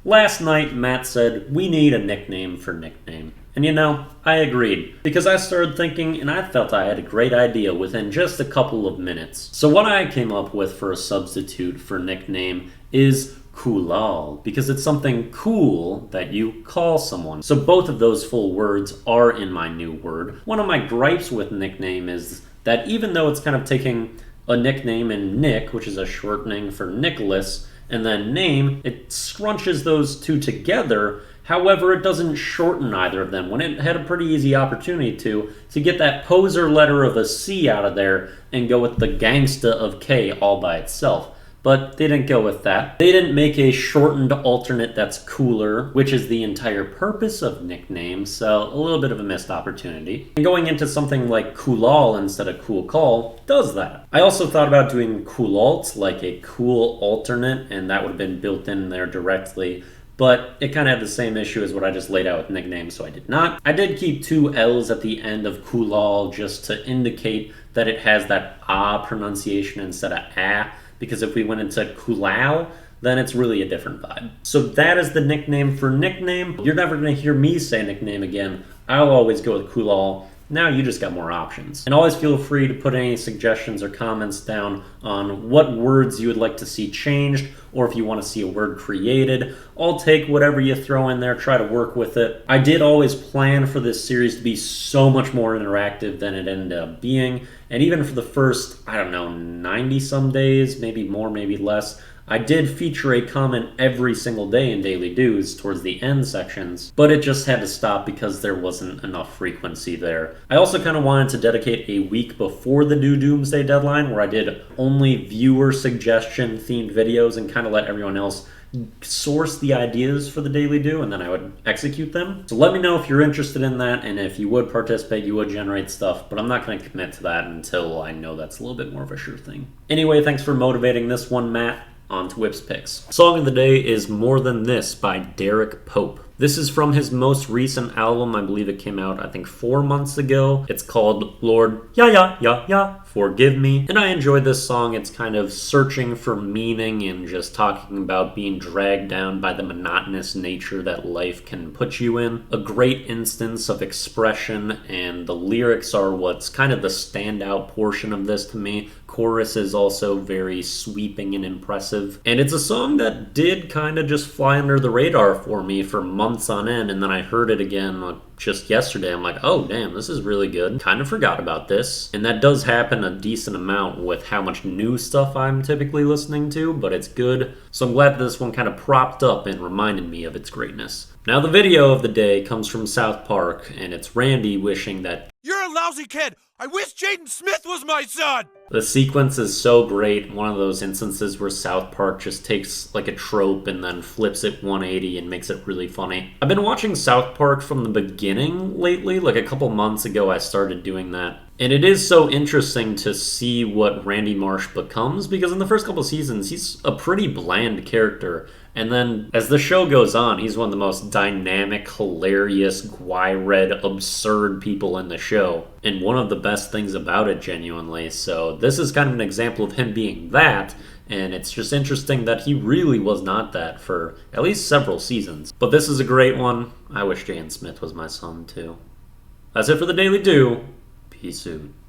Last night, Matt said, we need a nickname for nickname. And you know, I agreed, because I started thinking and I felt I had a great idea within just a couple of minutes. So what I came up with for a substitute for nickname is Coolall, because it's something cool that you call someone. So both of those full words are in my new word. One of my gripes with nickname is that even though it's kind of taking a nickname in Nick, which is a shortening for Nicholas, and then name, it scrunches those two together. However, it doesn't shorten either of them when it had a pretty easy opportunity to get that poser letter of a C out of there and go with the gangsta of K all by itself. But they didn't go with that. They didn't make a shortened alternate that's cooler, which is the entire purpose of nicknames, so a little bit of a missed opportunity. And going into something like Coolall instead of Cool Call does that. I also thought about doing Coolalt, like a cool alternate, and that would have been built in there directly. But it kind of had the same issue as what I just laid out with nicknames, so I did not. I did keep two L's at the end of Coolall just to indicate that it has that ah pronunciation instead of ah, because if we went into Coolall, then it's really a different vibe. So that is the nickname for nickname. You're never going to hear me say nickname again. I'll always go with Coolall. Now you just got more options. And always feel free to put any suggestions or comments down on what words you would like to see changed, or if you want to see a word created. I'll take whatever you throw in there, try to work with it. I did always plan for this series to be so much more interactive than it ended up being. And even for the first, 90 some days, maybe more, maybe less, I did feature a comment every single day in Daily Do's towards the end sections, but it just had to stop because there wasn't enough frequency there. I also kind of wanted to dedicate a week before the due Doomsday deadline where I did only viewer suggestion themed videos and kind of let everyone else source the ideas for the Daily Do, and then I would execute them. So let me know if you're interested in that, and if you would participate, you would generate stuff, but I'm not going to commit to that until I know that's a little bit more of a sure thing. Anyway, thanks for motivating this one, Matt. On to Whip's Picks. Song of the day is More Than This by Derek Pope. This is from his most recent album. I believe it came out, 4 months ago. It's called Lord, Ya, Forgive Me. And I enjoyed this song. It's kind of searching for meaning and just talking about being dragged down by the monotonous nature that life can put you in. A great instance of expression, and the lyrics are what's kind of the standout portion of this to me. Chorus is also very sweeping and impressive. And it's a song that did kind of just fly under the radar for me for months on end, and then I heard it again just yesterday. I'm like, oh damn, this is really good. Kind of forgot about this. And that does happen a decent amount with how much new stuff I'm typically listening to, but it's good. So I'm glad this one kind of propped up and reminded me of its greatness. Now the video of the day comes from South Park, and it's Randy wishing that "You're a lousy kid! I wish Jaden Smith was my son!" The sequence is so great. One of those instances where South Park just takes like a trope and then flips it 180 and makes it really funny. I've been watching South Park from the beginning lately. Like a couple months ago I started doing that. And it is so interesting to see what Randy Marsh becomes, because in the first couple seasons he's a pretty bland character. And then as the show goes on, he's one of the most dynamic, hilarious, guy-read, absurd people in the show. And one of the best things about it, genuinely. So this is kind of an example of him being that. And it's just interesting that he really was not that for at least several seasons. But this is a great one. I wish Jaden Smith was my son too. That's it for the Daily Do. Peace out.